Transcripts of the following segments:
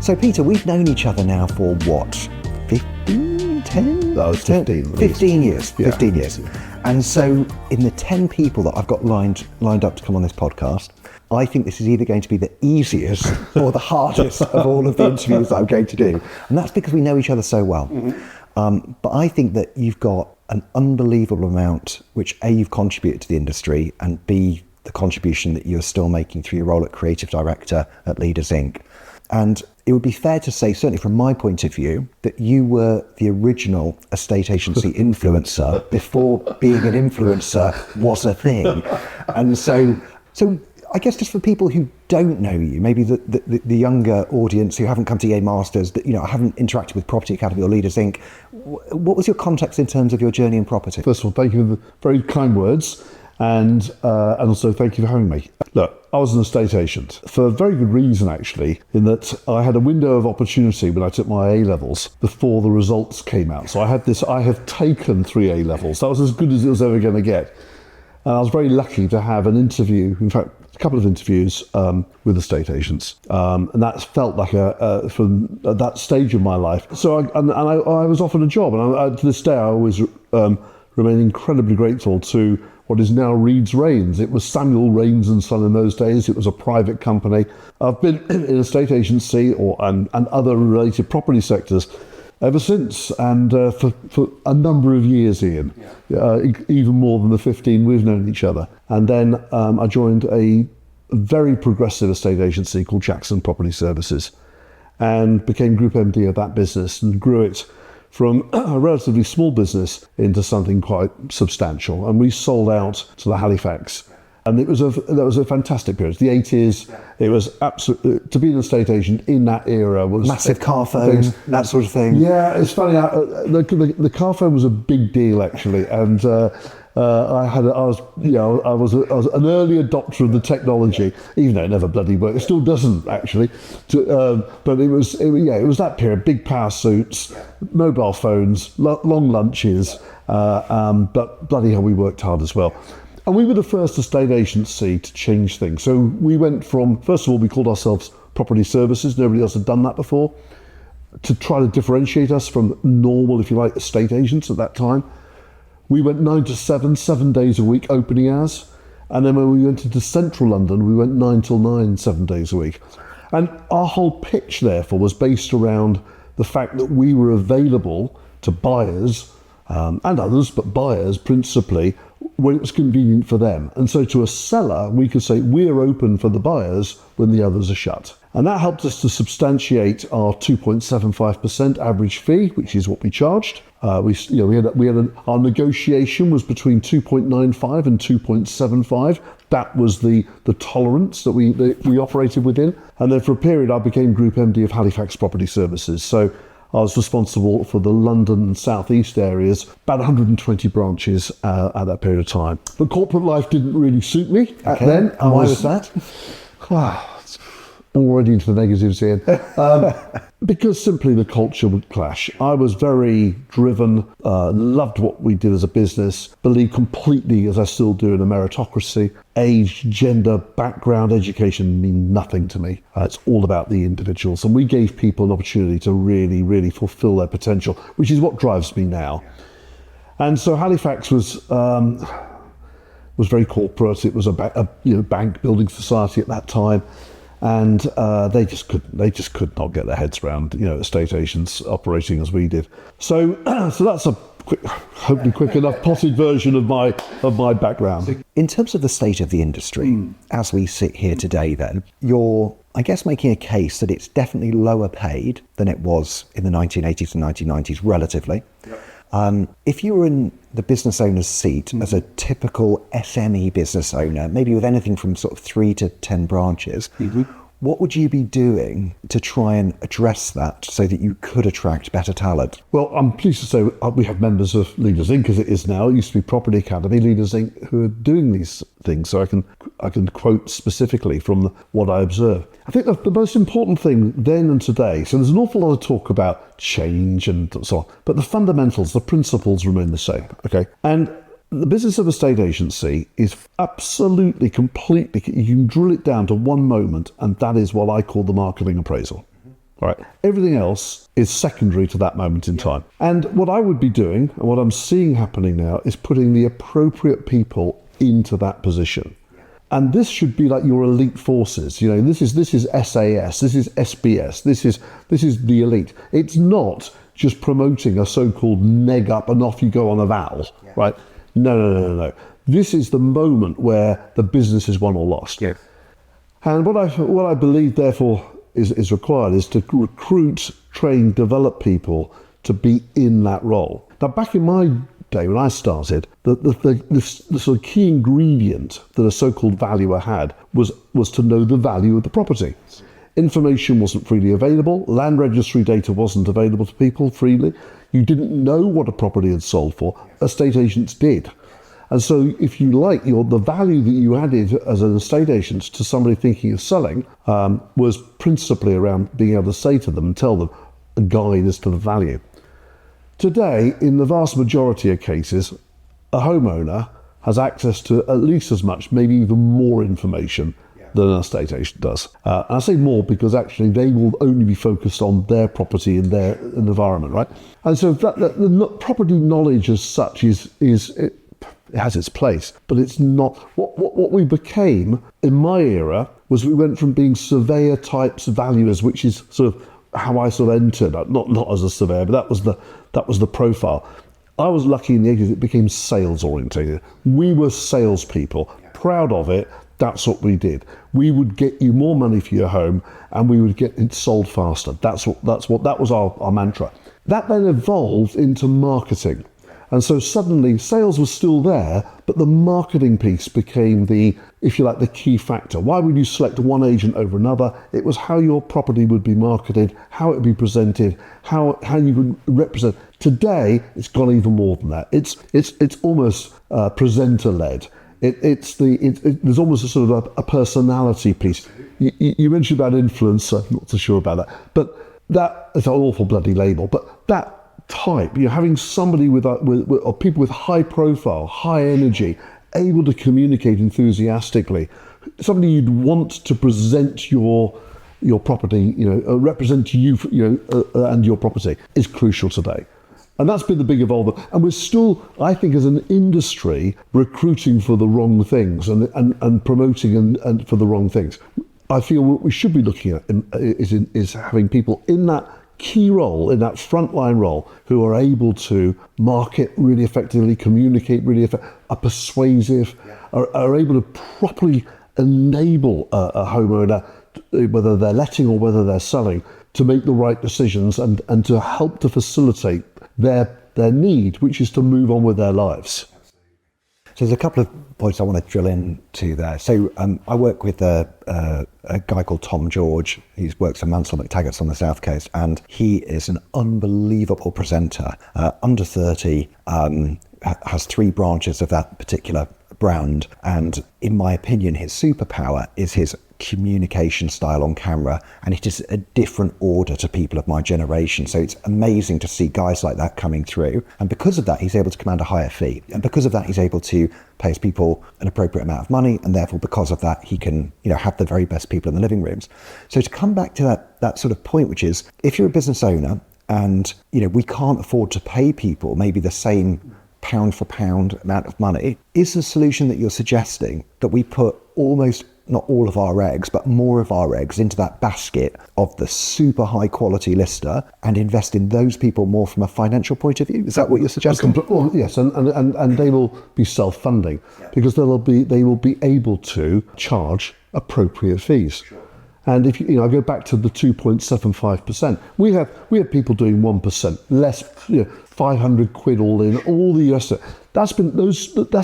So Peter, we've known each other now for what, 15, 10? No, it's 15. 15 years, Yeah. 15 years. And so in the 10 people that I've got lined up to come on this podcast, I think this is either going to be the easiest or the hardest of all of the interviews that I'm going to do. And that's because we know each other so well. But I think that you've got an unbelievable amount, which A, you've contributed to the industry, and B, the contribution that you're still making through your role at Creative Director at Leaders Inc. And it would be fair to say, certainly from my point of view, that you were the original estate agency influencer before being an influencer was a thing. And so I guess just for people who don't know you, maybe the younger audience who haven't come to EA Masters, that haven't interacted with Property Academy or Leaders Inc., what was your context in terms of your journey in property? First of all, thank you for the very kind words, and also thank you for having me. Look, I was an estate agent for a very good reason, actually, in that I had a window of opportunity when I took my A-levels before the results came out. So I have taken 3 A-levels. That was as good as it was ever going to get. And I was very lucky to have an interview, in fact, a couple of interviews with estate agents. And that felt like from that stage of my life. So I was offered a job. And to this day, I always remain incredibly grateful to what is now Reeds Rains. It was Samuel Rains and Son in those days. It was a private company. I've been in estate agency and other related property sectors ever since, and for a number of years, Ian, even more than the 15 we've known each other. And then I joined a very progressive estate agency called Jackson Property Services and became Group MD of that business and grew it from a relatively small business into something quite substantial. And we sold out to the Halifax. And that was a fantastic period. The 80s, it was absolutely, to be an estate agent in that era was... Massive car phone, that sort of thing. Yeah, it's funny, the car phone was a big deal, actually. And I was an early adopter of the technology, even though it never bloody worked. It still doesn't, actually. But it was that period, big power suits, mobile phones, long lunches, but bloody hell, we worked hard as well. And we were the first estate agency to change things. So we went from, first of all, we called ourselves Property Services. Nobody else had done that before. To try to differentiate us from normal, if you like, estate agents at that time. We went 9 to 7 days a week, opening hours. And then when we went into central London, we went 9 till 9, 7 days a week. And our whole pitch, therefore, was based around the fact that we were available to buyers and others, but buyers principally, when it was convenient for them. And so to a seller, we could say, we're open for the buyers when the others are shut. And that helped us to substantiate our 2.75% average fee, which is what we charged. Our negotiation was between 2.95 and 2.75. That was the tolerance that we operated within. And then for a period, I became Group MD of Halifax Property Services. So I was responsible for the London and South East areas, about 120 branches at that period of time. But corporate life didn't really suit me back then. And why was that? It's already into the negatives here. Because simply the culture would clash. I was very driven, loved what we did as a business, believed completely, as I still do, in a meritocracy. Age, gender, background, education mean nothing to me. It's all about the individuals. And we gave people an opportunity to really, really fulfill their potential, which is what drives me now. And so Halifax was very corporate. It was a bank building society at that time. And they just could not get their heads around, estate agents operating as we did. So that's a hopefully quick enough potted version of my background. In terms of the state of the industry, as we sit here today, then you're, I guess, making a case that it's definitely lower paid than it was in the 1980s and 1990s, relatively. Yep. If you were in the business owner's seat as a typical SME business owner, maybe with anything from sort of 3 to 10 branches, what would you be doing to try and address that so that you could attract better talent? Well, I'm pleased to say we have members of Leaders Inc. as it is now. It used to be Property Academy, Leaders Inc. who are doing these things. So I can quote specifically from what I observe. I think the most important thing then and today, so there's an awful lot of talk about change and so on, but the fundamentals, the principles remain the same, okay? And the business of estate agency is absolutely, completely, you can drill it down to one moment, and that is what I call the marketing appraisal. All right. Everything else is secondary to that moment in time. And what I would be doing, and what I'm seeing happening now, is putting the appropriate people into that position. And this should be like your elite forces. You know, this is SAS, this is SBS, this is the elite. It's not just promoting a so-called neg up and off you go on a val, right? No. This is the moment where the business is won or lost. Yeah. And what I believe, therefore, is required is to recruit, train, develop people to be in that role. Now, back in my day when I started, the sort of key ingredient that a so-called valuer had was to know the value of the property. Information wasn't freely available. Land registry data wasn't available to people freely. You didn't know what a property had sold for. Estate agents did. And so, if you like, the value that you added as an estate agent to somebody thinking of selling was principally around being able to say to them and tell them a guide as to the value. Today, in the vast majority of cases, a homeowner has access to at least as much, maybe even more information than an estate agent does. And I say more because actually they will only be focused on their property and their environment, right? And so the property knowledge as such it has its place, but it's not what we became in my era. Was we went from being surveyor types valuers, which is sort of how I sort of entered, not as a surveyor, but that was the profile. I was lucky in the 80s; it became sales orientated. We were salespeople, proud of it. That's what we did. We would get you more money for your home, and we would get it sold faster. That was our mantra. That then evolved into marketing. And so suddenly sales was still there, but the marketing piece became the, if you like, the key factor. Why would you select one agent over another? It was how your property would be marketed, how it would be presented, how you would represent. Today, it's gone even more than that. It's almost presenter-led. There's almost a sort of a personality piece. You mentioned about influencer, I'm not so sure about that, but that is an awful bloody label, but that type, having somebody with or people with high profile, high energy, able to communicate enthusiastically, somebody you'd want to present your property, represent you, and your property is crucial today. And that's been the big evolvement. And we're still, I think, as an industry, recruiting for the wrong things and promoting and for the wrong things. I feel what we should be looking at is having people in that key role, in that frontline role, who are able to market really effectively, communicate really effectively, are persuasive, are able to properly enable a homeowner, whether they're letting or whether they're selling, to make the right decisions and to help to facilitate their need, which is to move on with their lives. So there's a couple of points I want to drill into there. So I work with a guy called Tom George. He works for Mansell McTaggart's on the South Coast, and he is an unbelievable presenter. Under 30, has 3 branches of that particular brand, and in my opinion, his superpower is his communication style on camera, and it is a different order to people of my generation. So it's amazing to see guys like that coming through, and because of that he's able to command a higher fee, and because of that he's able to pay his people an appropriate amount of money, and therefore because of that he can have the very best people in the living rooms. So to come back to that sort of point, which is, if you're a business owner and we can't afford to pay people maybe the same pound for pound amount of money, is the solution that you're suggesting that we put almost not all of our eggs, but more of our eggs into that basket of the super high quality lister and invest in those people more from a financial point of view? Is that what you're suggesting? Well, yes, and they will be self-funding because they will be able to charge appropriate fees. Sure. And if I go back to the 2.75%, we have people doing 1% less, 500 quid all in, all the rest of it. That's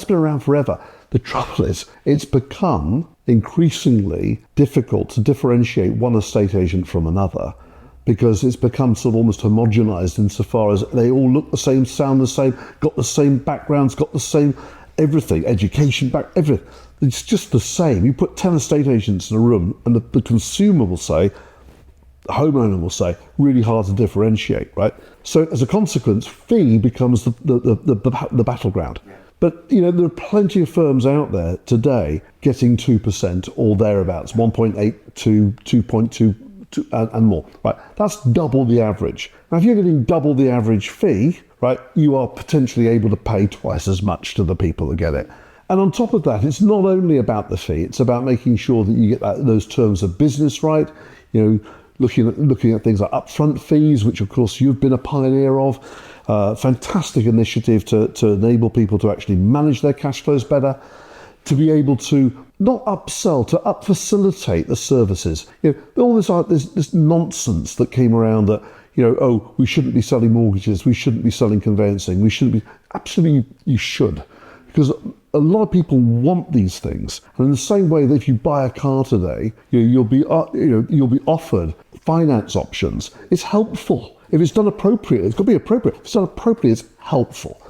been around forever. The trouble is, it's become increasingly difficult to differentiate one estate agent from another, because it's become sort of almost homogenized insofar as they all look the same, sound the same, got the same backgrounds, got the same everything, education everything. It's just the same. You put 10 estate agents in a room and the consumer will say, the homeowner will say, really hard to differentiate, right? So as a consequence, fee becomes the battleground. But there are plenty of firms out there today getting 2% or thereabouts, 1.8 to 2.2 and more, right? That's double the average. Now, if you're getting double the average fee, right, you are potentially able to pay twice as much to the people that get it. And on top of that, it's not only about the fee, it's about making sure that you get those terms of business right, looking at things like upfront fees, which of course you've been a pioneer of. Fantastic initiative to enable people to actually manage their cash flows better, to be able to not upsell, to facilitate the services. All this nonsense that came around that, we shouldn't be selling mortgages, we shouldn't be selling conveyancing, we shouldn't be. Absolutely, you should. Because a lot of people want these things, and in the same way that if you buy a car today, you'll be offered finance options. It's helpful if it's done appropriately. It's got to be appropriate. If it's done appropriately, it's helpful.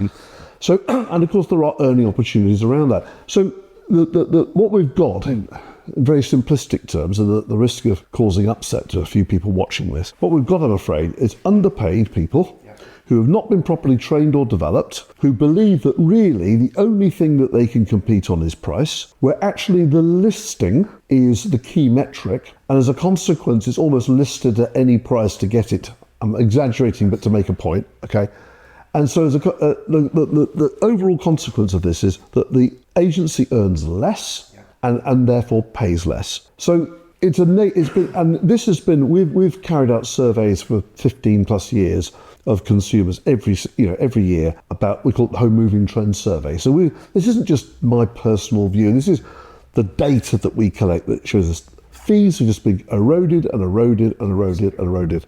So, and of course, there are earning opportunities around that. So, what we've got in very simplistic terms, and the risk of causing upset to a few people watching this, what we've got, I'm afraid, is underpaid people who have not been properly trained or developed, who believe that really the only thing that they can compete on is price, where actually the listing is the key metric, and as a consequence, it's almost listed at any price to get it. I'm exaggerating, but to make a point, okay? And so the overall consequence of this is that the agency earns less and therefore pays less. So we've carried out surveys for 15 plus years of consumers every year about, we call it the Home Moving Trend Survey. So this isn't just my personal view. This is the data that we collect that shows us fees have just been eroded and eroded and eroded and eroded.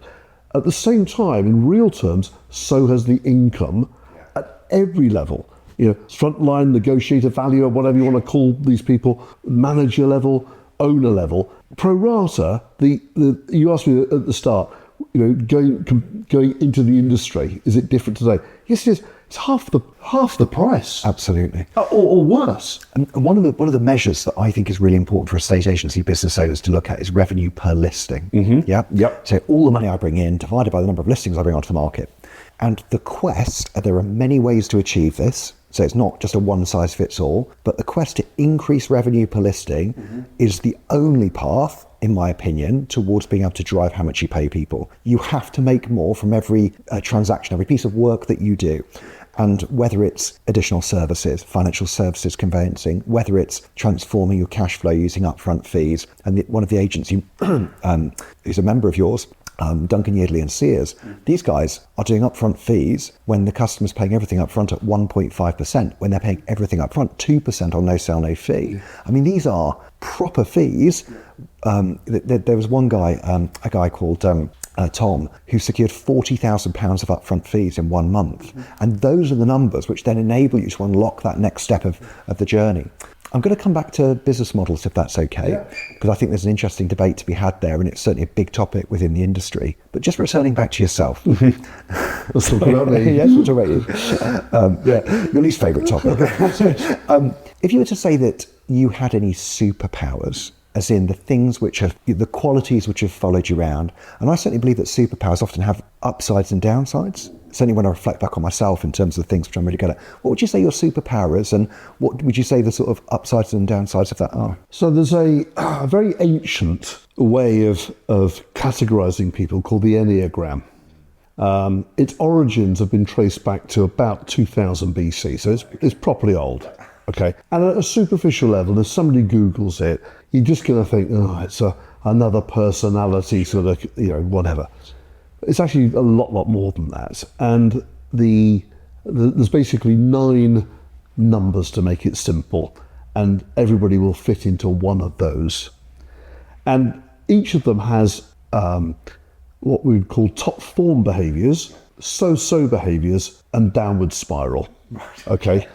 At the same time, in real terms, so has the income at every level. Frontline, negotiator, valuer, whatever you want to call these people, manager level, owner level. Pro rata, you asked me at the start, going into the industry, is it different today? Yes, it is. It's half the price. Absolutely. Or worse. And one of the measures that I think is really important for estate agency business owners to look at is revenue per listing. Mm-hmm. Yeah. Yep. So all the money I bring in divided by the number of listings I bring onto the market. And the quest, there are many ways to achieve this. So it's not just a one size fits all, but the quest to increase revenue per listing is the only path, in my opinion, towards being able to drive how much you pay people. You have to make more from every transaction, every piece of work that you do. And whether it's additional services, financial services, conveyancing, whether it's transforming your cash flow using upfront fees. And one of the agents who's a member of yours, Duncan Yeardley and Sears, these guys are doing upfront fees when the customer's paying everything upfront at 1.5%, when they're paying everything upfront 2% on no sale, no fee. I mean, these are proper fees. There was one guy, a guy called Tom, who secured £40,000 of upfront fees in 1 month. And those are the numbers which then enable you to unlock that next step of the journey. I'm going to come back to business models, if that's okay, because I think there's an interesting debate to be had there, and it's certainly a big topic within the industry. But just returning back to yourself. Let's talk about me. Yes, we'll talk about you. Your least favourite topic. If you were to say that you had any superpowers, as in the things the qualities which have followed you around, and I certainly believe that superpowers often have upsides and downsides. Certainly when I reflect back on myself in terms of the things which I'm really good at. What would you say your superpower is, and what would you say the sort of upsides and downsides of that are? So there's a very ancient way of categorizing people called the Enneagram. Its origins have been traced back to about 2000 BC, so it's properly old. Okay, and at a superficial level, if somebody Googles it, you're just going to think, it's another personality sort of, whatever. It's actually a lot more than that. And there's basically 9 numbers to make it simple, and everybody will fit into one of those. And each of them has what we would call top form behaviours, so-so behaviours, and downward spiral. Okay.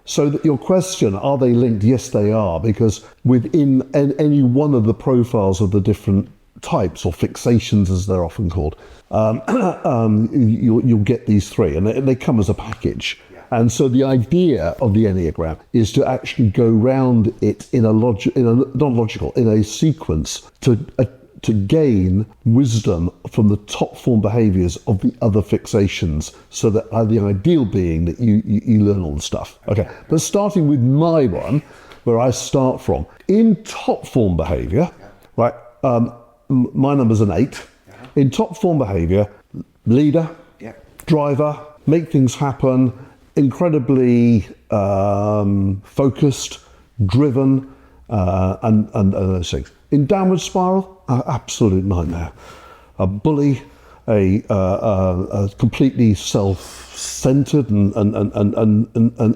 So that your question, are they linked? Yes, they are, because within any one of the profiles of the different types or fixations, as they're often called, you'll get these 3, and they come as a package. And so the idea of the Enneagram is to actually go round it in a sequence to gain wisdom from the top form behaviours of the other fixations, so that the ideal being that you learn all the stuff. Okay, but starting with my one, where I start from, in top form behaviour, right, my number's an 8. In top form behaviour, leader, driver, make things happen, incredibly focused, driven, and those things. In downward spiral, absolute nightmare. A bully, a completely self-centered and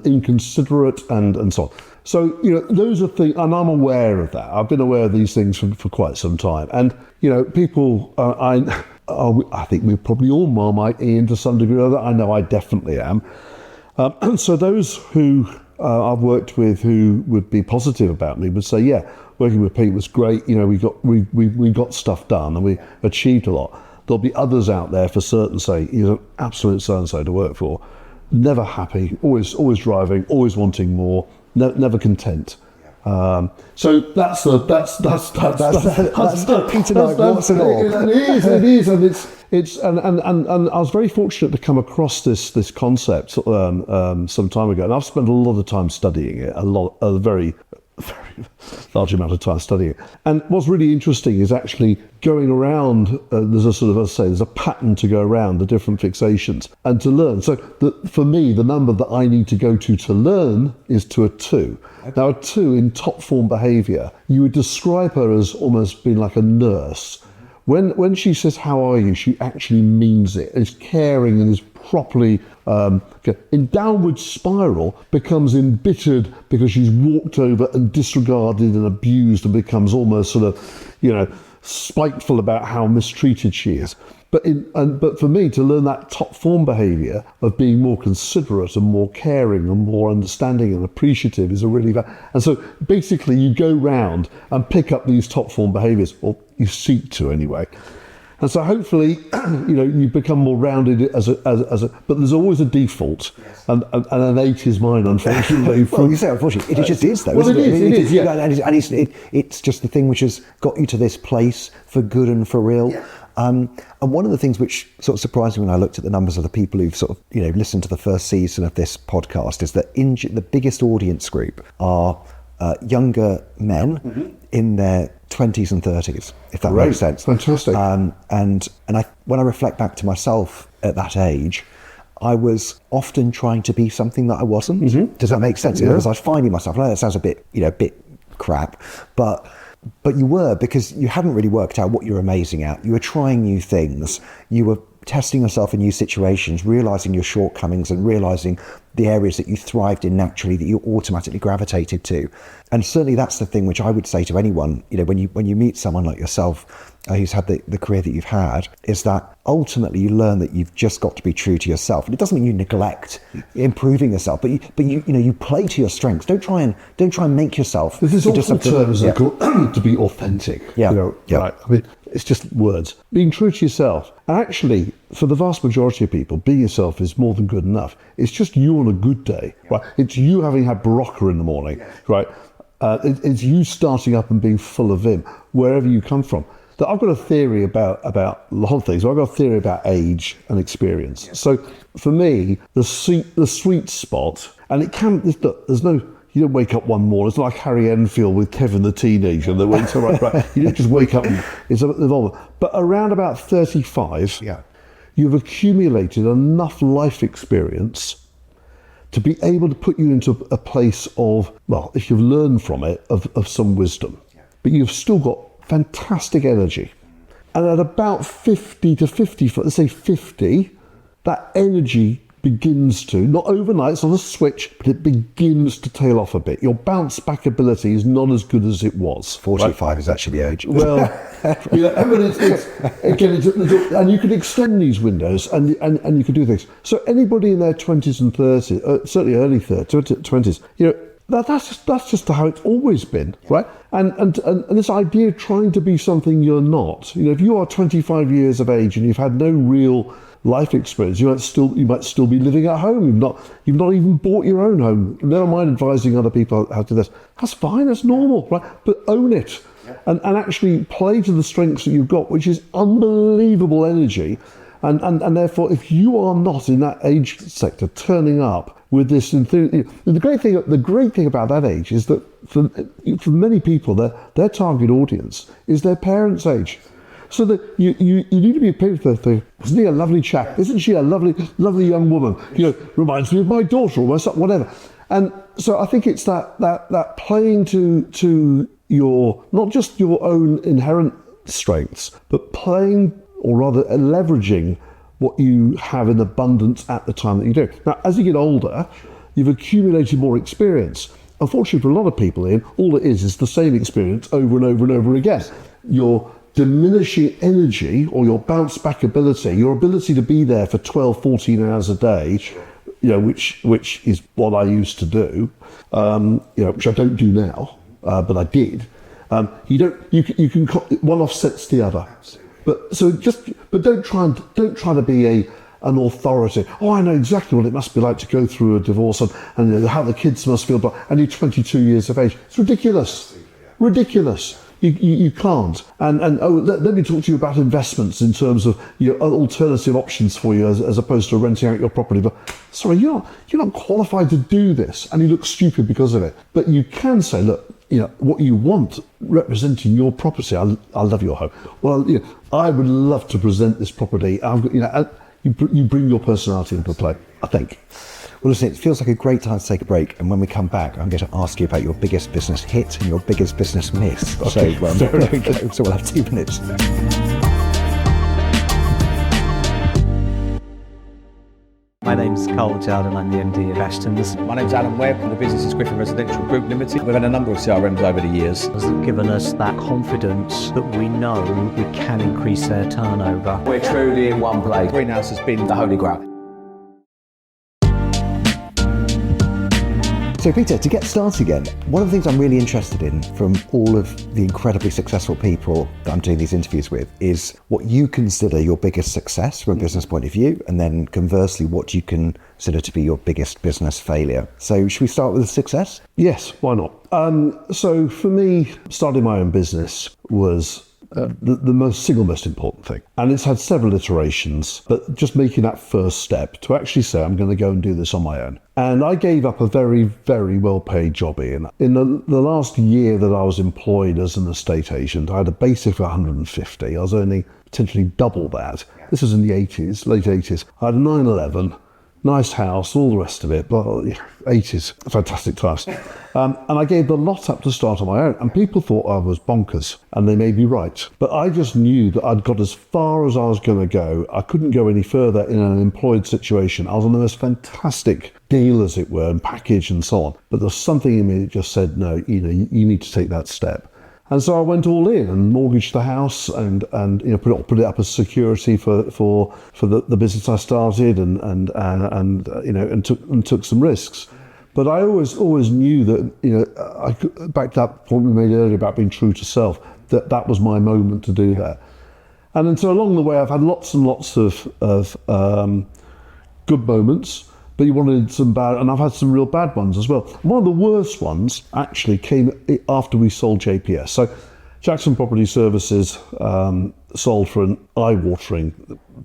inconsiderate, and so on. So, those are things, and I'm aware of that. I've been aware of these things for quite some time. And, people, I think we probably all Marmite Ian to some degree or other. I know I definitely am. So those who I've worked with who would be positive about me would say, yeah, working with Pete was great. We got stuff done and we achieved a lot. There'll be others out there for certain say he's an absolute so-and-so to work for. Never happy, always driving, always wanting more, never content. So that's Peter Knight, what's it all? It is, and I was very fortunate to come across this concept some time ago, and I've spent a lot of time studying it, a very large amount of time studying it. And what's really interesting is actually going around. There's a sort of, there's a pattern to go around the different fixations and to learn. So for me, the number that I need to go to learn is to a 2. Okay. Now, a 2 in top form behaviour, you would describe her as almost being like a nurse. When she says, how are you, she actually means it, is caring and is properly, in downward spiral, becomes embittered because she's walked over and disregarded and abused and becomes almost sort of, spiteful about how mistreated she is. But for me, to learn that top form behaviour of being more considerate and more caring and more understanding and appreciative is a really and so basically you go round and pick up these top form behaviours, or you seek to anyway. And so hopefully, you become more rounded as a. But there's always a default, and an 8 is mine, unfortunately. Well, you say unfortunately, it just is though. Well, isn't it is. Yeah. And it's just the thing which has got you to this place for good and for real. Yeah. And one of the things which sort of surprised me when I looked at the numbers of the people who've sort of, listened to the first season of this podcast is that the biggest audience group are younger men in their 20s and 30s, if that makes sense. Fantastic. And when I reflect back to myself at that age, I was often trying to be something that I wasn't. Mm-hmm. Does that make sense? Because I was finding myself, I know that sounds a bit crap, but you were, because you hadn't really worked out what you were amazing at. You were trying new things. You were testing yourself in new situations, realising your shortcomings and realising the areas that you thrived in naturally, that you automatically gravitated to. And certainly that's the thing which I would say to anyone, when you meet someone like yourself who's had the career that you've had, is that ultimately you learn that you've just got to be true to yourself. And it doesn't mean you neglect improving yourself, but you play to your strengths. Don't try and make yourself. This is also terms to be authentic. Yeah. Right. I mean, it's just words. Being true to yourself. And actually, for the vast majority of people, being yourself is more than good enough. It's just you on a good day, right? It's you having had Barocca in the morning, right? It's you starting up and being full of vim, wherever you come from. I've got a theory about a lot of things. I've got a theory about age and experience. Yeah. So for me, the sweet spot, and it can, there's no, you don't wake up one morning. It's like Harry Enfield with Kevin the teenager that wakes up, right? You don't just wake up and it's evolving. But around about 35, you've accumulated enough life experience to be able to put you into a place of, well, if you've learned from it, of some wisdom. But you've still got fantastic energy. And at about 50 to 50, let's say 50, that energy begins to, not overnight, it's not a switch, but it begins to tail off a bit. Your bounce back ability is not as good as it was. 45 right? Is actually the age. Well, and you can extend these windows and you can do things. So anybody in their 20s and 30s, certainly early 20s, that's just how it's always been, right? And this idea of trying to be something you're not. If you are 25 years of age and you've had no real life experience, you might still be living at home. You've not even bought your own home. Never mind advising other people how to do this. That's fine. That's normal, right? But own it, and actually play to the strengths that you've got, which is unbelievable energy. And therefore, if you are not in that age sector turning up with this enthusiasm, the great thing about that age is that for many people, their target audience is their parents' age. So that you need to be paid for the isn't he a lovely chap? Isn't she a lovely young woman? Reminds me of my daughter or my son, whatever. And so I think it's that playing to your, not just your own inherent strengths, but playing, or rather leveraging what you have in abundance at the time that you do. Now, as you get older, you've accumulated more experience. Unfortunately, for a lot of people, Ian, all it is the same experience over and over and over again. Your diminishing energy, or your bounce back ability, your ability to be there for 12, 14 hours a day, which is what I used to do, which I don't do now, but I did. You can one offsets the other. But don't try to be an authority. Oh, I know exactly what it must be like to go through a divorce and how the kids must feel. But and you're 22 years of age. It's ridiculous. Ridiculous. You can't. Let me talk to you about investments in terms of alternative options for you as opposed to renting out your property. But sorry, you're not qualified to do this, and you look stupid because of it. But you can say, look, what you want representing your property. I love your home. Well, I would love to present this property. You bring your personality into play, I think. Well, listen, it feels like a great time to take a break. And when we come back, I'm going to ask you about your biggest business hit and your biggest business miss. Okay, So we'll have 2 minutes. My name's Carl Jard and I'm the MD of Ashton's. My name's Alan Webb and the business is Griffin Residential Group Limited. We've had a number of CRMs over the years. Has given us that confidence that we know we can increase their turnover. We're truly in one place. Greenhouse has been the holy grail. So Peter, to get started again, one of the things I'm really interested in from all of the incredibly successful people that I'm doing these interviews with is what you consider your biggest success from a business point of view, and then conversely, what you consider to be your biggest business failure. So should we start with success? Yes, why not? So for me, starting my own business was the single most important thing. And it's had several iterations, but just making that first step to actually say, I'm going to go and do this on my own. And I gave up a very, very well-paid job, Ian. In the last year that I was employed as an estate agent, I had a basic of 150. I was earning potentially double that. This was in the 80s, late 80s. I had a 911, nice house, all the rest of it, but 80s, fantastic times. And I gave the lot up to start on my own, and people thought I was bonkers, and they may be right. But I just knew that I'd got as far as I was going to go. I couldn't go any further in an employed situation. I was on the most fantastic deal, as it were, and package and so on. But there was something in me that just said, no, you need to take that step. And so I went all in and mortgaged the house and put it up as security for the business I started and took some risks. But I always knew that back to that point we made earlier about being true to self, that was my moment to do that. And so along the way I've had lots and lots of good moments. But you wanted some bad, and I've had some real bad ones as well. One of the worst ones actually came after we sold JPS. So Jackson Property Services sold for an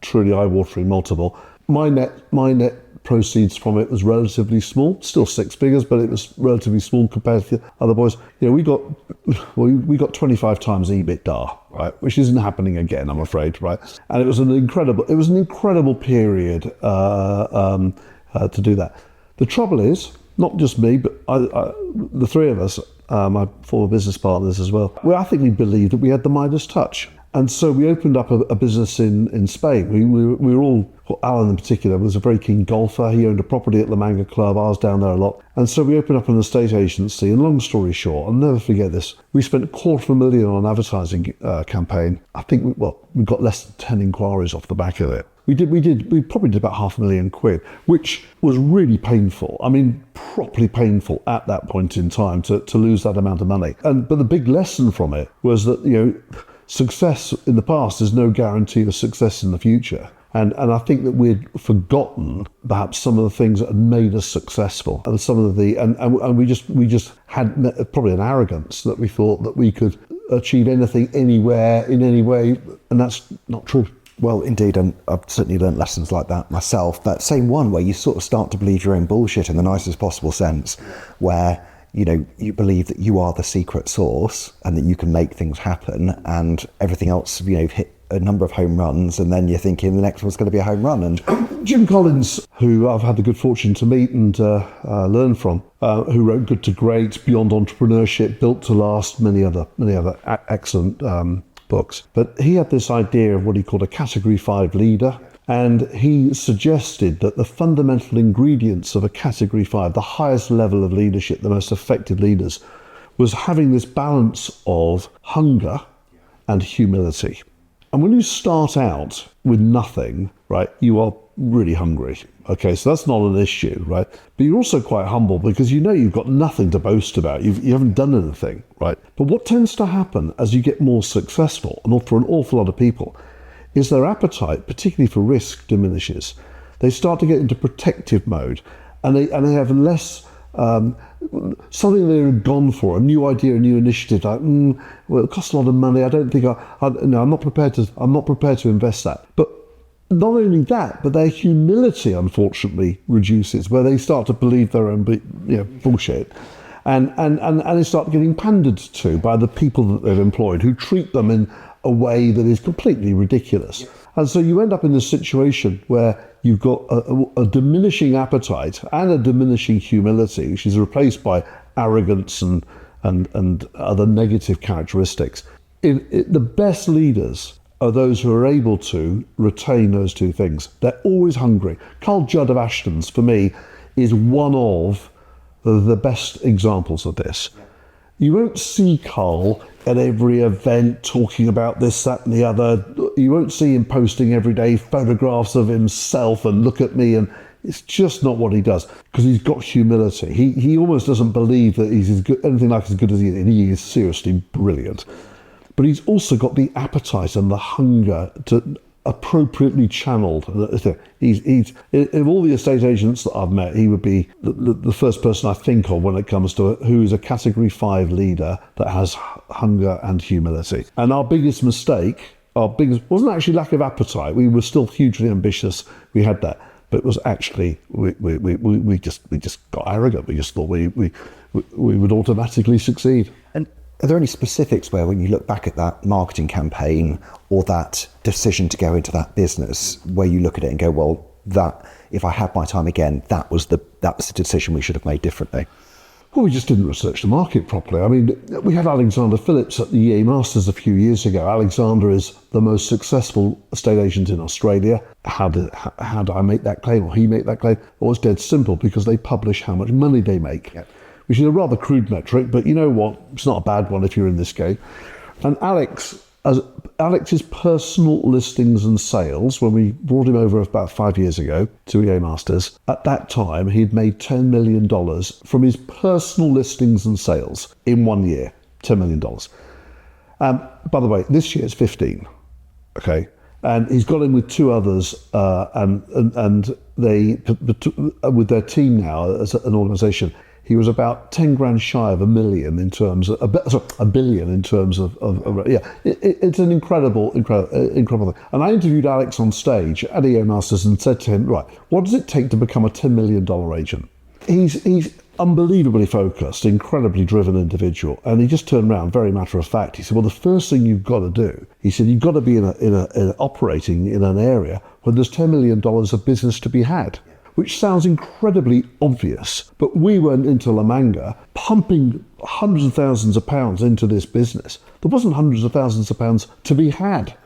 truly eye-watering multiple. My net proceeds from it was relatively small, still 6 figures, but it was relatively small compared to the other boys. We got 25 times EBITDA, right, which isn't happening again, I'm afraid, right. And it was an incredible period. To do that. The trouble is, not just me, but the three of us, my former business partners as well, I think we believed that we had the Midas touch. And so we opened up a business in Spain. We were all, Alan in particular, was a very keen golfer. He owned a property at La Manga Club. I was down there a lot. And so we opened up an estate agency. And long story short, I'll never forget this. We spent $250,000 on an advertising campaign. I think we got less than 10 inquiries off the back of it. We probably did about £500,000, which was really painful. I mean, properly painful at that point in time to lose that amount of money. But the big lesson from it was that, success in the past is no guarantee of success in the future. And I think that we'd forgotten perhaps some of the things that had made us successful, and some of and we just had probably an arrogance that we thought that we could achieve anything, anywhere, in any way, and that's not true. Well, indeed, and I've certainly learned lessons like that myself. That same one where you sort of start to believe your own bullshit in the nicest possible sense, where you believe that you are the secret sauce and that you can make things happen, and everything else, hit a number of home runs, and then you're thinking the next one's going to be a home run. And Jim Collins, who I've had the good fortune to meet and learn from, who wrote Good to Great, Beyond Entrepreneurship, Built to Last, many other excellent books. But he had this idea of what he called a Category 5 leader. And he suggested that the fundamental ingredients of a Category 5, the highest level of leadership, the most effective leaders, was having this balance of hunger and humility. And when you start out with nothing, right, you are really hungry. Okay, so that's not an issue, right? But you're also quite humble because you've got nothing to boast about. You haven't done anything, right? But what tends to happen as you get more successful, and for an awful lot of people, is their appetite, particularly for risk, diminishes. They start to get into protective mode, and they have less something they're gone for, a new idea, a new initiative. Like, well, it costs a lot of money. I don't think I'm not prepared to invest that. But not only that, but their humility, unfortunately, reduces, where they start to believe their own bullshit. And they start getting pandered to by the people that they've employed, who treat them in a way that is completely ridiculous. And so you end up in this situation where you've got a diminishing appetite and a diminishing humility, which is replaced by arrogance and other negative characteristics. The best leaders are those who are able to retain those two things. They're always hungry. Carl Judd of Ashton's, for me, is one of the best examples of this. You won't see Carl at every event talking about this, that and the other. You won't see him posting every day photographs of himself and look at me, and it's just not what he does, because he's got humility. He almost doesn't believe that he's anything like as good as he is, and he is seriously brilliant. But he's also got the appetite and the hunger to appropriately channeled. He's of all the estate agents that I've met, he would be the first person I think of when it comes to who is a Category 5 leader that has hunger and humility. And our biggest mistake, wasn't actually lack of appetite. We were still hugely ambitious. We had that, but it was actually we just got arrogant. We just thought we would automatically succeed. And are there any specifics where, when you look back at that marketing campaign or that decision to go into that business, where you look at it and go, well, that, if I had my time again, that was the decision we should have made differently? Well, we just didn't research the market properly. I mean, we had Alexander Phillips at the EA Masters a few years ago. Alexander is the most successful estate agent in Australia. How did I make that claim, or he make that claim? Well, it's dead simple, because they publish how much money they make. Yep. Which is a rather crude metric, but you know what? It's not a bad one if you're in this game. And Alex's personal listings and sales, when we brought him over about 5 years ago to EA Masters, at that time he'd made $10 million from his personal listings and sales in 1 year. $10 million. By the way, this year it's 15. Okay. And he's got in with two others, and they, with their team now as an organisation, he was about 10 grand shy of $1 billion in terms of $1 billion in terms of it's an incredible thing. And I interviewed Alex on stage at EA Masters and said to him, right, what does it take to become a $10 million agent? He's unbelievably focused, incredibly driven individual, and he just turned around, very matter of fact. He said, well, the first thing you've got to do, he said, you've got to be operating in an area where there's $10 million of business to be had. Which sounds incredibly obvious, but we went into La Manga pumping hundreds of thousands of pounds into this business. There wasn't hundreds of thousands of pounds to be had.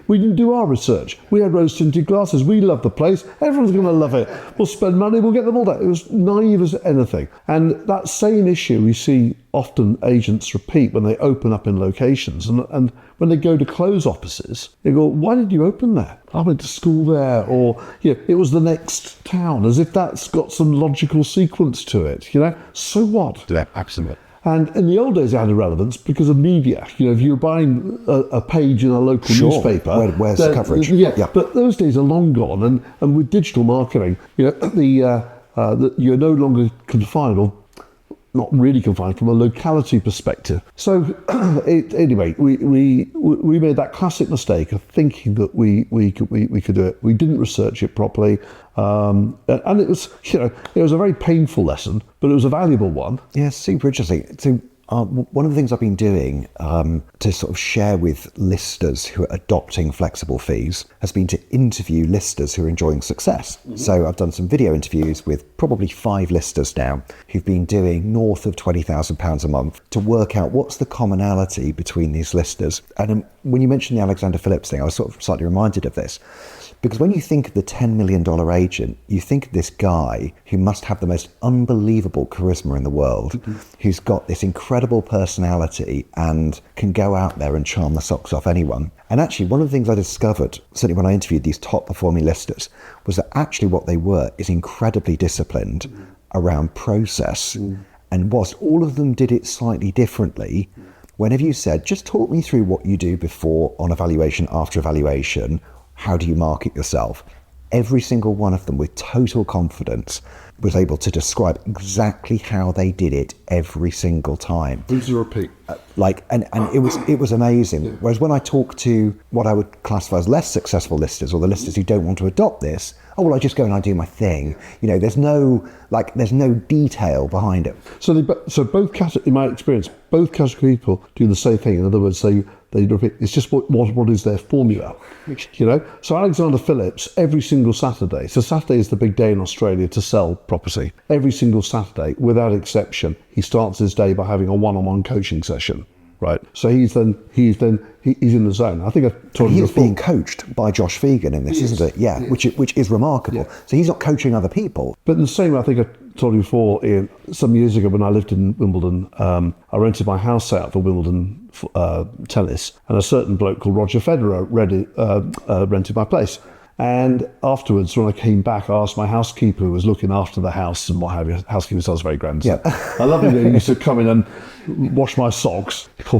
We didn't do our research. We had rose-tinted glasses. We love the place. Everyone's going to love it. We'll spend money. We'll get them all that. It was naive as anything. And that same issue we see often agents repeat when they open up in locations. And when they go to close offices, they go, why did you open there? I went to school there. Or, it was the next town, as if that's got some logical sequence to it. So what? Yeah, absolutely. And in the old days, it had a relevance because of media. If you were buying a page in a local newspaper, where's the coverage? Yeah, but those days are long gone. And with digital marketing, you're no longer confined, or not really confined from a locality perspective. So anyway, we made that classic mistake of thinking that we could do it. We didn't research it properly, and it was it was a very painful lesson, but it was a valuable one. Yeah, super interesting. So one of the things I've been doing to sort of share with listers who are adopting flexible fees has been to interview listers who are enjoying success. Mm-hmm. So I've done some video interviews with probably 5 listers now who've been doing north of £20,000 a month to work out what's the commonality between these listers. And when you mentioned the Alexander Phillips thing, I was sort of slightly reminded of this. Because when you think of the $10 million agent, you think of this guy who must have the most unbelievable charisma in the world, mm-hmm. who's got this incredible personality and can go out there and charm the socks off anyone. And actually, one of the things I discovered, certainly when I interviewed these top performing listers, was that actually what they were is incredibly disciplined mm-hmm. around process. Mm-hmm. And whilst all of them did it slightly differently, whenever you said, just talk me through what you do before on evaluation, after evaluation, how do you market yourself? Every single one of them with total confidence was able to describe exactly how they did it every single time. Please repeat. And it was amazing. Yeah. Whereas when I talk to what I would classify as less successful listers or the listers who don't want to adopt this, oh well, I just go and I do my thing. There's no detail behind it. So both categories, in my experience, both categories of people do the same thing. In other words, they repeat. It's just what is their formula, So Alexander Phillips, every single Saturday. So Saturday is the big day in Australia to sell property. Every single Saturday, without exception, he starts his day by having a one-on-one coaching session. Right, so he's in the zone. I think I told you he's being coached by Josh Fegan in this, isn't it? Yeah, which is remarkable. Yeah. So he's not coaching other people. But in the same way, I think I told you before, Ian, some years ago when I lived in Wimbledon, I rented my house out for Wimbledon tennis, and a certain bloke called Roger Federer rented my place. And afterwards, when I came back, I asked my housekeeper who was looking after the house and what have you. Housekeeper sounds very grand. Yeah. I love it. He used to come in and wash my socks. Poor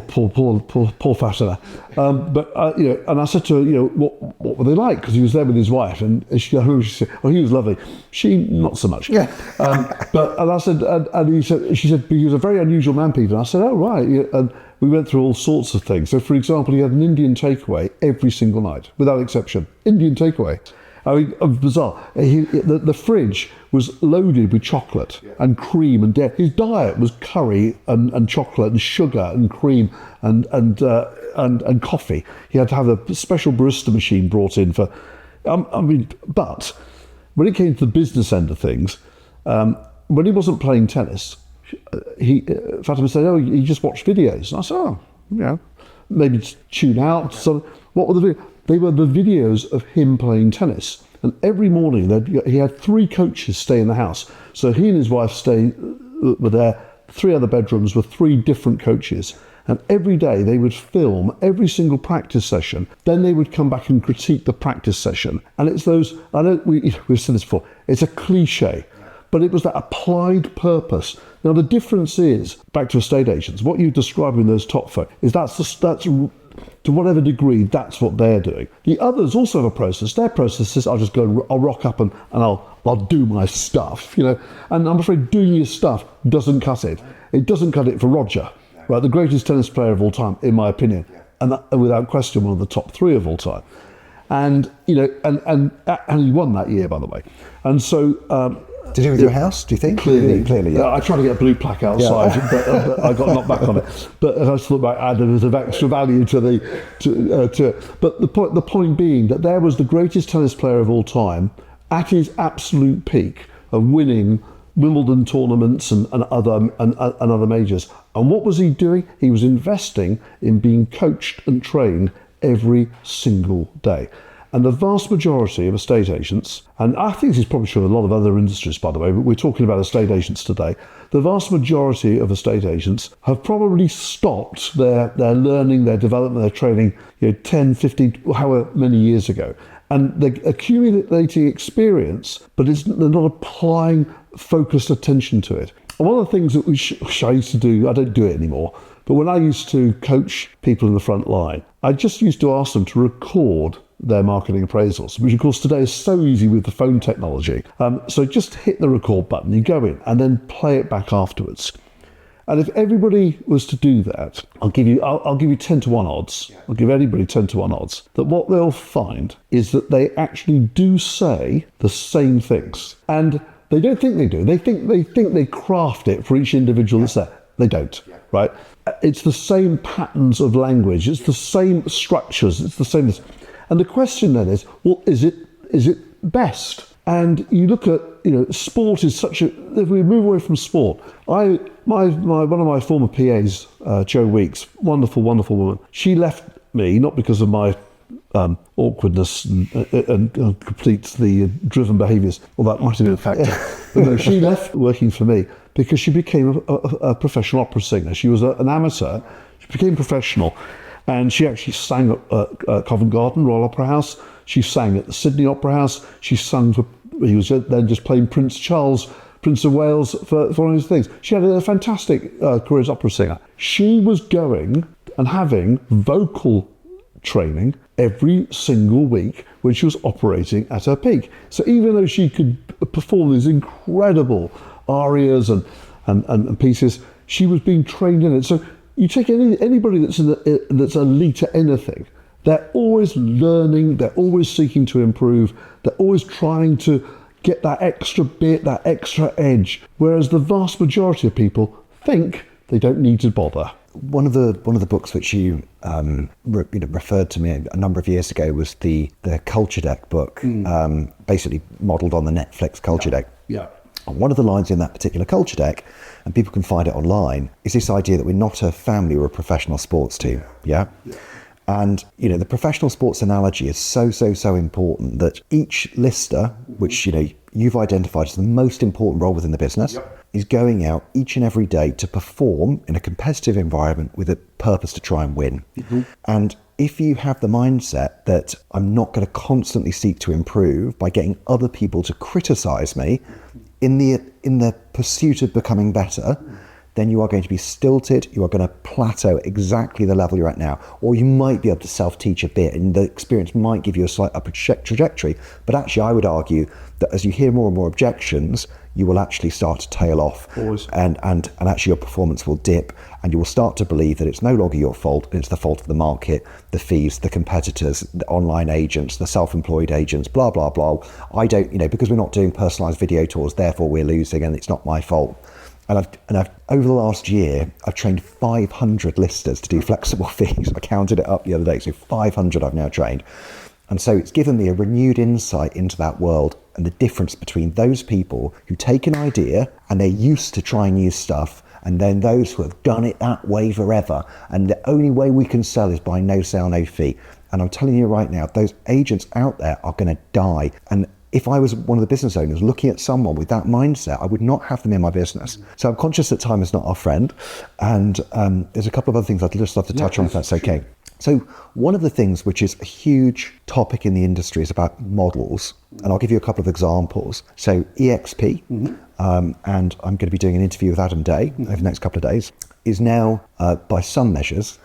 fatter. And I said to her, what were they like? Because he was there with his wife, and she said, oh, he was lovely. She, not so much. Yeah. And I said, she said, he was a very unusual man, Peter. And I said, oh right. Yeah. And we went through all sorts of things. So, for example, he had an Indian takeaway every single night, without exception. Indian takeaway. I mean, bizarre. The fridge was loaded with chocolate and cream and dairy. His diet was curry and chocolate and sugar and cream and coffee. He had to have a special barista machine brought in for. But when it came to the business end of things, when he wasn't playing tennis, Fatima said, oh, you just watch videos. And I said, maybe tune out. So what were the videos? They were the videos of him playing tennis. And every morning he had 3 coaches stay in the house. So he and his wife were there, 3 other bedrooms with 3 different coaches. And every day they would film every single practice session. Then they would come back and critique the practice session. And it's those, I know we've said this before, it's a cliche, but it was that applied purpose. Now the difference is, back to estate agents, what you describe in those top folk is that's to whatever degree, that's what they're doing. The others also have a process. Their process is, I'll rock up and I'll do my stuff, And I'm afraid doing your stuff doesn't cut it. It doesn't cut it for Roger, right? The greatest tennis player of all time, in my opinion, and without question, one of the top 3 of all time. And and he won that year, by the way. And so. To do with your house, do you think? Clearly, yeah. I tried to get a blue plaque outside, but I got knocked back on it. But I just thought added a bit of extra value to it. But the point being that there was the greatest tennis player of all time at his absolute peak of winning Wimbledon tournaments and other majors. And what was he doing? He was investing in being coached and trained every single day. And the vast majority of estate agents, and I think this is probably true of a lot of other industries, by the way, but we're talking about estate agents today, the vast majority of estate agents have probably stopped their learning, their development, their training 10, 15, however many years ago. And they're accumulating experience, but they're not applying focused attention to it. And one of the things that which I used to do, I don't do it anymore, but when I used to coach people in the front line, I just used to ask them to record their marketing appraisals, which of course today is so easy with the phone technology. So just hit the record button, you go in and then play it back afterwards. And if everybody was to do that, I'll give you 10 to 1 odds. I'll give anybody 10 to 1 odds that what they'll find is that they actually do say the same things. And they don't think they do. They think they craft it for each individual that's there. They don't, right? It's the same patterns of language. It's the same structures. It's the same. And the question then is, well, is it best? And you look at, sport is such a. If we move away from sport, one of my former PAs, Jo Weeks, wonderful woman. She left me not because of my awkwardness and completely driven behaviours. Well, that might have been a factor. But no, she left working for me because she became a professional opera singer. She was an amateur. She became professional, and she actually sang at Covent Garden Royal Opera House. She sang at the Sydney Opera House. She sung for. He was then just playing Prince Charles, Prince of Wales, for one of his things. She had a fantastic career as opera singer. She was going and having vocal training every single week when she was operating at her peak. So even though she could perform these incredible arias and pieces, she was being trained in it. So you take anybody that's elite at anything, they're always learning, they're always seeking to improve, they're always trying to get that extra bit, that extra edge, whereas the vast majority of people think they don't need to bother. One of the books which you referred to me a number of years ago was the Culture Deck book, basically modelled on the Netflix Culture Deck. Yeah. And one of the lines in that particular Culture Deck, and people can find it online, is this idea that we're not a family, we're a professional sports team. Yeah. And, the professional sports analogy is so important that each lister, which, you've identified as the most important role within the business, is going out each and every day to perform in a competitive environment with a purpose to try and win. Mm-hmm. And if you have the mindset that I'm not going to constantly seek to improve by getting other people to criticize me in the pursuit of becoming better, then you are going to be stilted, you are going to plateau at exactly the level you're at now. Or you might be able to self-teach a bit, and the experience might give you a slight upward trajectory. But actually, I would argue that as you hear more and more objections, you will actually start to tail off. Always. And actually your performance will dip, and you will start to believe that it's no longer your fault, and it's the fault of the market, the fees, the competitors, the online agents, the self-employed agents, blah, blah, blah. I don't, because we're not doing personalised video tours, therefore we're losing, and it's not my fault. And I've over the last year, I've trained 500 listers to do flexible fees. I counted it up the other day, so 500 I've now trained. And so it's given me a renewed insight into that world and the difference between those people who take an idea and they're used to trying new stuff, and then those who have done it that way forever. And the only way we can sell is by no sale, no fee. And I'm telling you right now, those agents out there are going to die. And if I was one of the business owners looking at someone with that mindset, I would not have them in my business. So I'm conscious that time is not our friend. And there's a couple of other things I'd just love to touch on, if that's okay. So one of the things which is a huge topic in the industry is about models. And I'll give you a couple of examples. So EXP, and I'm going to be doing an interview with Adam Day over the next couple of days, is now, by some measures,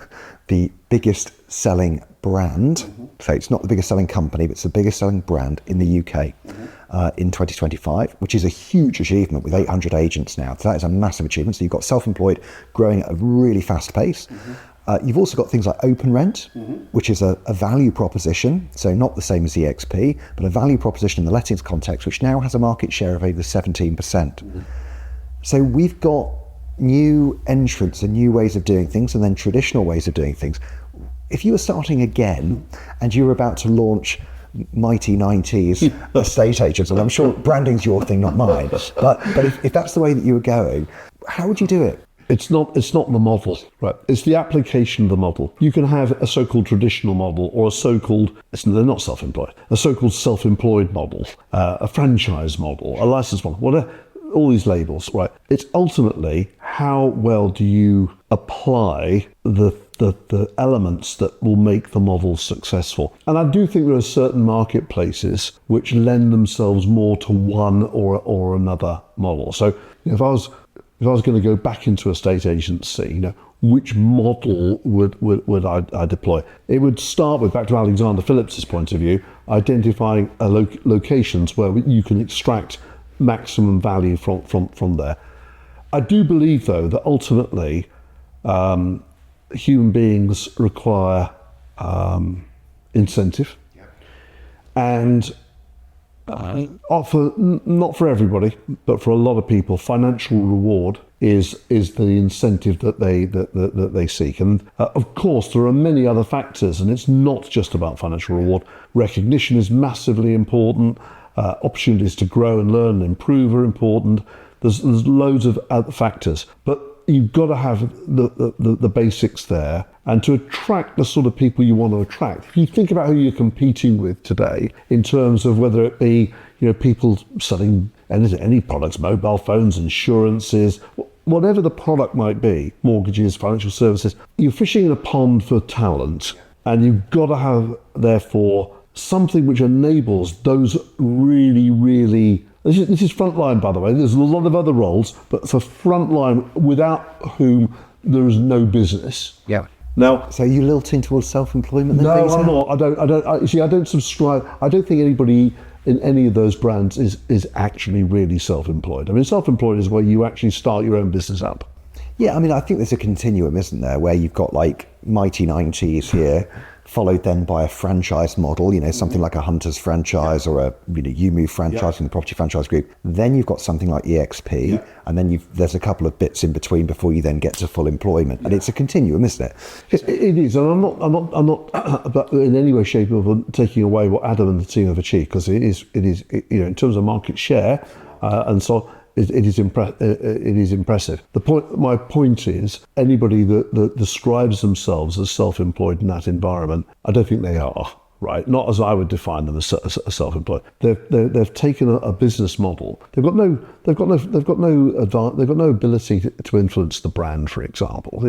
the biggest selling brand. So it's not the biggest selling company, but it's the biggest selling brand in the UK in 2025, which is a huge achievement with 800 agents now. So that is a massive achievement. So you've got self-employed growing at a really fast pace. You've also got things like open rent, which is a value proposition. So not the same as EXP, but a value proposition in the lettings context, which now has a market share of over 17%. So we've got new entrants and new ways of doing things, and then traditional ways of doing things. If you were starting again and you were about to launch mighty 90s estate agents, and I'm sure branding's your thing, not mine, but if that's the way that you were going, how would you do it? It's not the model, right? It's the application of the model. You can have a so-called traditional model, or a so-called, they're not self-employed, a so-called self-employed model, a franchise model, a license model, whatever, all these labels, right? It's ultimately how well do you apply the elements that will make the model successful. And I do think there are certain marketplaces which lend themselves more to one or another model. So if I was going to go back into a estate agency, which model would I deploy? It would start with, back to Alexander Phillips's point of view, identifying locations where you can extract maximum value from there. I do believe, though, that ultimately human beings require incentive, and not for everybody, but for a lot of people, financial reward is the incentive that they seek. And of course, there are many other factors, and it's not just about financial reward. Recognition is massively important. Opportunities to grow and learn and improve are important. There's loads of other factors, but you've got to have the basics there. And to attract the sort of people you want to attract, if you think about who you're competing with today, in terms of whether it be people selling any products, mobile phones, insurances, whatever the product might be, mortgages, financial services, you're fishing in a pond for talent, and you've got to have, therefore, something which enables those really. This is frontline, by the way. There's a lot of other roles, but for frontline, without whom there is no business. Yeah. Now, so you lilting towards self-employment? Then, no, I'm not. I don't subscribe. I don't think anybody in any of those brands is actually really self-employed. I mean, self-employed is where you actually start your own business up. Yeah, I mean, I think there's a continuum, isn't there, where you've got like Mighty 90s here, followed then by a franchise model, something like a Hunter's franchise or a YouMove franchise in the property franchise group. Then you've got something like EXP, and then there's a couple of bits in between before you then get to full employment. And it's a continuum, isn't it? It is, and I'm not but in any way, shape, or form taking away what Adam and the team have achieved, because it is in terms of market share, and so. It is impressive. My point is, anybody that describes themselves as self-employed in that environment, I don't think they are. Right, not as I would define them as self-employed. They've taken a business model. They've got no ability to influence the brand, for example.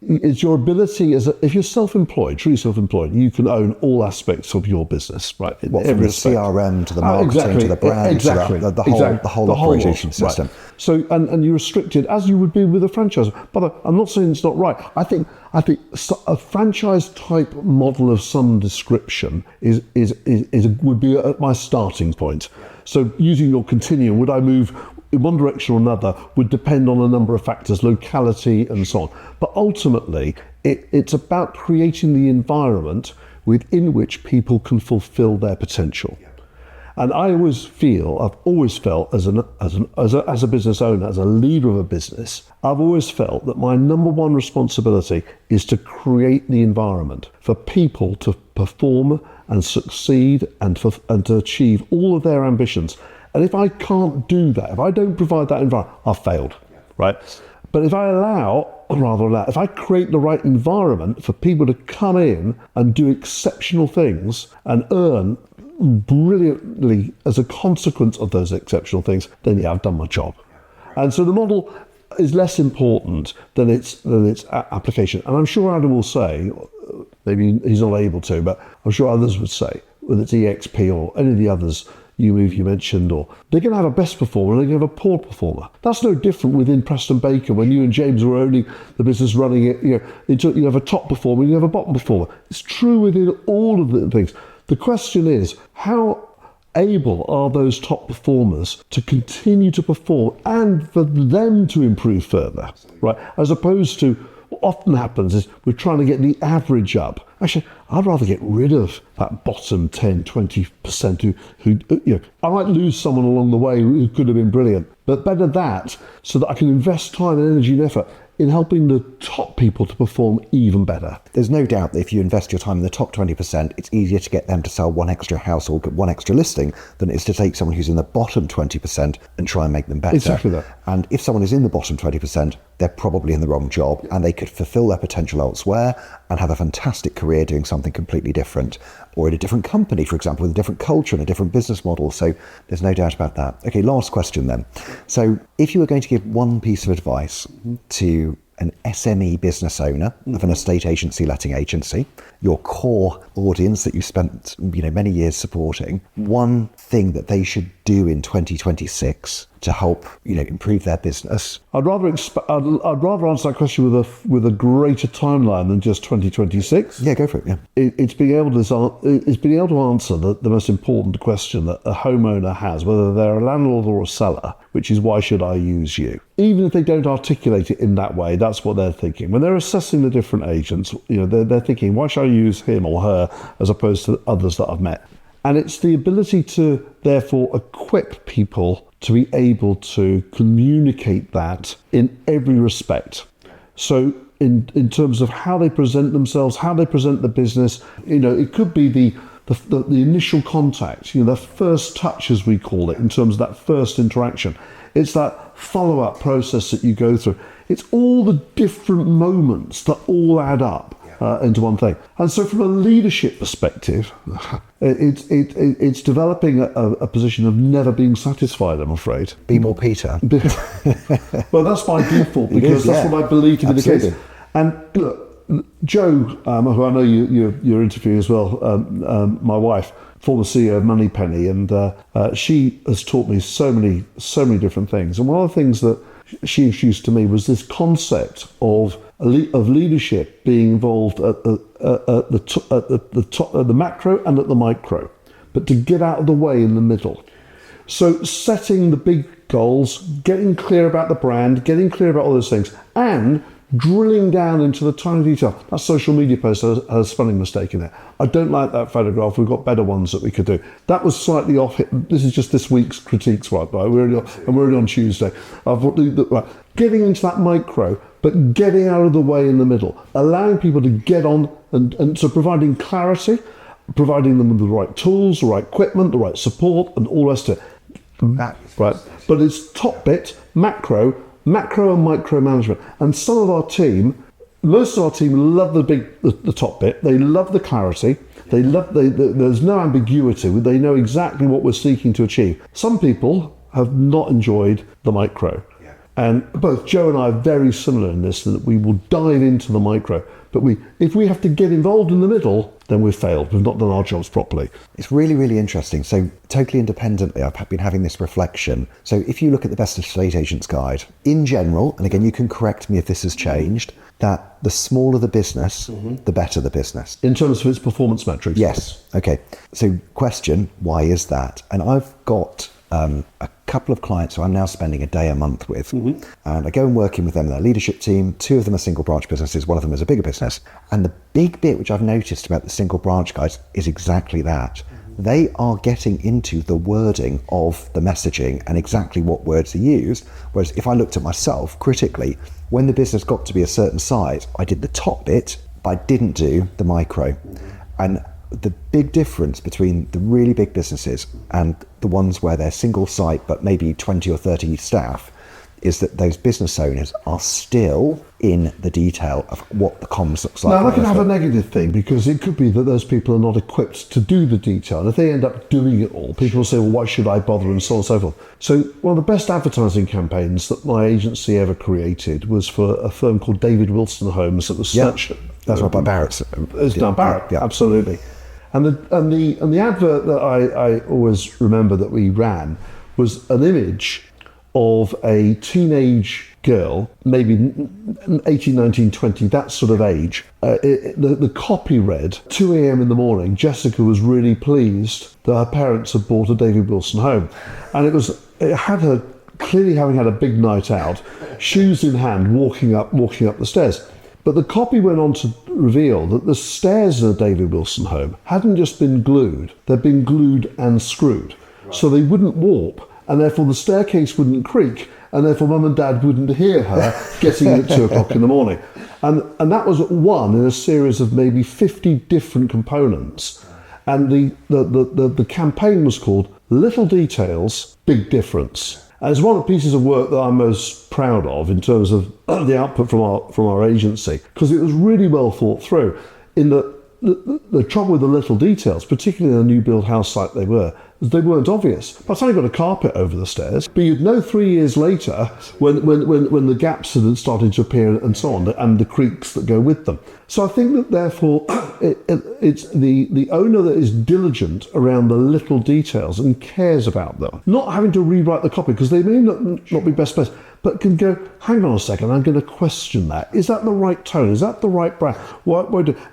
It's your ability if you're self-employed, truly self-employed, you can own all aspects of your business, right? From the CRM to the marketing to the brand, to the whole operating system. Right. So and you're restricted as you would be with a franchise. But I'm not saying it's not right. I think a franchise type model of some description would be at my starting point. So using your continuum, would I move in one direction or another would depend on a number of factors, locality and so on. But ultimately, it's about creating the environment within which people can fulfill their potential. And I've always felt as a business owner, as a leader of a business, I've always felt that my number one responsibility is to create the environment for people to perform and succeed and to achieve all of their ambitions. And if I can't do that, if I don't provide that environment, I've failed, right? But if I create the right environment for people to come in and do exceptional things and earn brilliantly as a consequence of those exceptional things, then I've done my job. And so the model is less important than its application. And I'm sure Adam will say, maybe he's not able to, but I'm sure others would say, whether it's EXP or any of the others, YouMove you mentioned, or they're going to have a best performer and they're going to have a poor performer. That's no different within Preston Baker when you and James were owning the business, running it. You have a top performer and you have a bottom performer. It's true within all of the things. The question is, how able are those top performers to continue to perform and for them to improve further, right? As opposed to what often happens is we're trying to get the average up. Actually, I'd rather get rid of that bottom 10, 20% who I might lose someone along the way who could have been brilliant, but better that so that I can invest time and energy and effort in helping the top people to perform even better. There's no doubt that if you invest your time in the top 20%, it's easier to get them to sell one extra house or get one extra listing than it is to take someone who's in the bottom 20% and try and make them better. Exactly that. And if someone is in the bottom 20%, they're probably in the wrong job and they could fulfill their potential elsewhere and have a fantastic career doing something completely different, or in a different company, for example, with a different culture and a different business model. So there's no doubt about that. Okay, last question then. So if you were going to give one piece of advice to an SME business owner of an estate agency, letting agency, your core audience that you spent many years supporting, one thing that they should do in 2026 to help, improve their business? I'd rather answer that question with a greater timeline than just 2026. Yeah, go for it. Yeah. It's being able to answer the most important question that a homeowner has, whether they're a landlord or a seller, which is, why should I use you? Even if they don't articulate it in that way, that's what they're thinking. When they're assessing the different agents, they're thinking, why should I use him or her as opposed to others that I've met? And it's the ability to therefore equip people to be able to communicate that in every respect. So in terms of how they present themselves, how they present the business, it could be the initial contact, the first touch, as we call it, in terms of that first interaction. It's that follow-up process that you go through. It's all the different moments that all add up into one thing. And so from a leadership perspective, it's developing a position of never being satisfied, I'm afraid. Be more Peter. Well, that's my default, because that's what I believe to be the case. And look, Jo, who I know you're interviewing as well, my wife, former CEO of Moneypenny, and she has taught me so many different things. And one of the things that she introduced to me was this concept of leadership being involved at the macro and at the micro, but to get out of the way in the middle. So setting the big goals, getting clear about the brand, getting clear about all those things, and drilling down into the tiny detail. That social media post has a spelling mistake in it. I don't like that photograph. We've got better ones that we could do. That was slightly off. This is just this week's critiques, right? We're already on Tuesday. Getting into that micro, but getting out of the way in the middle, allowing people to get on, and so providing clarity, providing them with the right tools, the right equipment, the right support, and all the rest of it. Right. But it's top bit, macro and micro management. And some of our team, most of our team love the top bit. They love the clarity. There's no ambiguity. They know exactly what we're seeking to achieve. Some people have not enjoyed the micro. Yeah. And both Jo and I are very similar in this, that we will dive into the micro. But if we have to get involved in the middle, then we've failed. We've not done our jobs properly. It's really, really interesting. So totally independently, I've been having this reflection. So if you look at the Best Estate Agents Guide, in general, and again, you can correct me if this has changed, that the smaller the business, the better the business. In terms of its performance metrics? Yes. Okay. So question, why is that? And I've got a couple of clients who I'm now spending a day a month with, and I go and work in with them in their leadership team. 2 of them are single branch businesses, one of them is a bigger business. And the big bit which I've noticed about the single branch guys is exactly that. They are getting into the wording of the messaging and exactly what words are used. Whereas if I looked at myself critically, when the business got to be a certain size, I did the top bit, but I didn't do the micro. And the big difference between the really big businesses and the ones where they're single site but maybe 20 or 30 staff is that those business owners are still in the detail of what the comms looks like. Now, that can have a negative thing, because it could be that those people are not equipped to do the detail. And if they end up doing it all, people will say, well, why should I bother, and so on and so forth. So one of the best advertising campaigns that my agency ever created was for a firm called David Wilson Homes that was such... That's right, by Barrett's. It's done Barrett, absolutely. And the advert that I always remember that we ran was an image of a teenage girl, maybe 18, 19, 20, that sort of age. The copy read, 2 a.m. in the morning, Jessica was really pleased that her parents had bought a David Wilson home. And it had her clearly having had a big night out, shoes in hand, walking up the stairs. But the copy went on to reveal that the stairs of the David Wilson home hadn't just been glued, they'd been glued and screwed. Right. So they wouldn't warp, and therefore the staircase wouldn't creak, and therefore Mum and Dad wouldn't hear her getting in at 2 o'clock in the morning. And that was one in a series of maybe 50 different components. And the campaign was called Little Details, Big Difference. And it's one of the pieces of work that I'm most proud of in terms of the output from our agency, because it was really well thought through. In the trouble with the little details, particularly in a new build house site they weren't obvious. By the time you got a carpet over the stairs, but you'd know 3 years later when the gaps had started to appear and so on, and the creaks that go with them. So I think that therefore it's the owner that is diligent around the little details and cares about them, not having to rewrite the copy because they may not be best placed, but can go, hang on a second, I'm going to question that. Is that the right tone? Is that the right brand?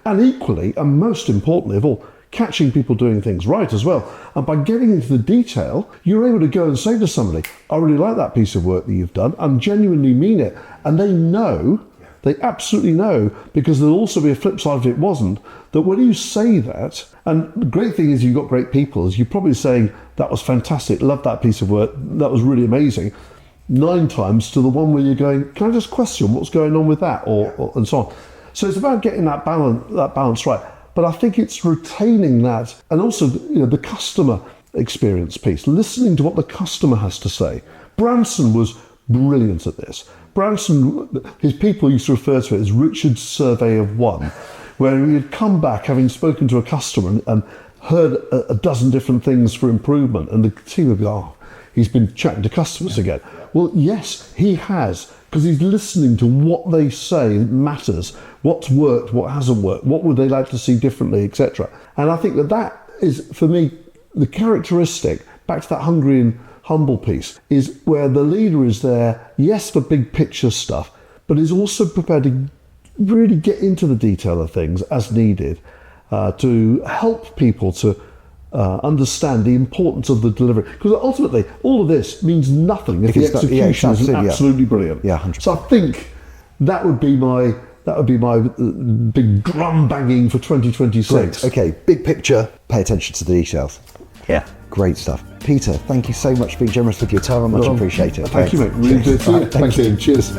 And equally, and most importantly of all, catching people doing things right as well. And by getting into the detail, you're able to go and say to somebody, I really like that piece of work that you've done and genuinely mean it. And they know, they absolutely know, because there'll also be a flip side if it wasn't, that when you say that, and the great thing is you've got great people, is you're probably saying, that was fantastic, love that piece of work, that was really amazing, 9 times to the one where you're going, can I just question what's going on with that, or and so on. So it's about getting that balance right. But I think it's retaining that, and also the customer experience piece, listening to what the customer has to say. Branson was brilliant at this. Branson, his people used to refer to it as Richard's survey of one, where he had come back having spoken to a customer and heard a dozen different things for improvement, and the team would go, oh, he's been chatting to customers again. Well, yes, he has, because he's listening to what they say matters, what's worked, what hasn't worked, what would they like to see differently, etc. And I think that is, for me, the characteristic, back to that hungry and humble piece, is where the leader is there, yes, for big picture stuff, but is also prepared to really get into the detail of things as needed to help people to understand the importance of the delivery, because ultimately all of this means nothing if the execution isn't absolutely brilliant. Yeah, 100%. So I think that would be my big drum banging for 2026. Great. Okay, big picture, pay attention to the details. Yeah. Great stuff. Peter, thank you so much for being generous with your time. I much appreciate it. Thank you, mate. Really good. Right, Thank you. Cheers.